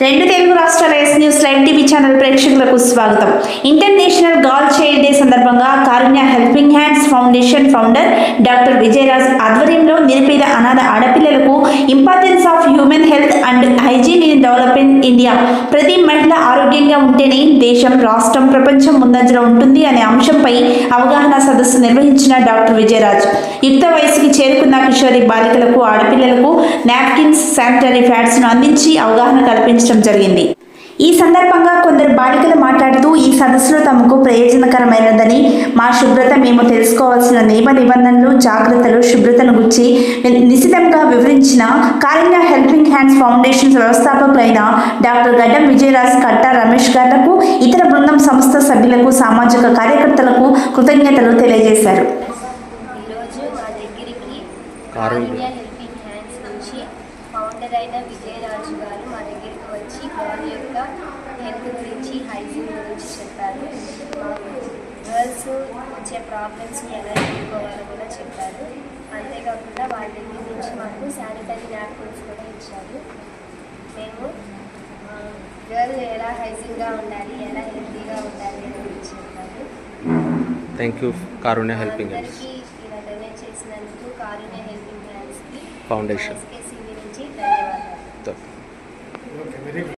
రెండు తెలుగు రాష్ట్రాల S news live TV channel ప్రేక్షకులకు స్వాగతం. ఇంటర్నేషనల్ గర్ల్ చైల్డ్ డే సందర్భంగా Karunya helping hands foundation founder doctor Vijayaraj ఆధ్వర్యంలో నిరుపేద అనాథ ఆడపిల్లలకు importance of human health and hygiene in developing India, ప్రతి మహిళ ఆరోగ్యంగా ఉంటేనే దేశం, రాష్ట్రం, ప్రపంచం ముందంజలో ఉంటుంది అనే అంశంపై అవగాహన సదస్సు నిర్వహించిన డాక్టర్ విజయరాజ్ యుక్త వయసుకి చేరుకున్న కిషోరి బాలికలకు, ఆడపిల్లలకు నాప్కిన్స్, శానిటరీ ప్యాడ్స్ను అందించి అవగాహన కల్పించడం జరిగింది. ఈ సందర్భంగా కొందరు బాలికలు మాట్లాడుతూ ఈ సదస్సులో తమకు ప్రయోజనకరమైనదని, మా శుభ్రత మేము తెలుసుకోవాల్సిన నియమ నిబంధనలు, జాగ్రత్తలు, శుభ్రతను గురించి నిశితంగా వివరించిన కారుణ్య హెల్పింగ్ హ్యాండ్స్ ఫౌండేషన్ వ్యవస్థాపకులైన డాక్టర్ గడ్డం విజయరాజ్, కట్టా రమేష్ గారులకు, ఇతర బృందం సంస్థ సభ్యులకు, సామాజిక కార్యకర్తలకు కృతజ్ఞతలు తెలియజేశారు. ఫౌండర్ అయిన విజయరాజు గారు మా దగ్గరికి వచ్చి గర్ల్ యొక్క హెల్త్ గురించి, హైజీన్ గురించి చెప్పారు. గర్ల్స్ వచ్చే ప్రాబ్లమ్స్ ఎలా ఎదుర్కోవాలో కూడా చెప్పారు. అంతేకాకుండా వాళ్ళ దగ్గర నుంచి మాకు శానిటరీ నాప్కిన్స్ కూడా ఇచ్చారు. మేము గర్ల్ ఎలా హైజీన్గా ఉండాలి, ఎలా హెల్తీగా ఉండాలి అని గురించి చెప్పారు. Thank you Karunya helping hands ఇలా డొనేట్ చేసినందుకు కారుణ్య హెల్పింగ్ హ్యాండ్స్కి ఫౌండేషన్ ధన్యవాదాలు.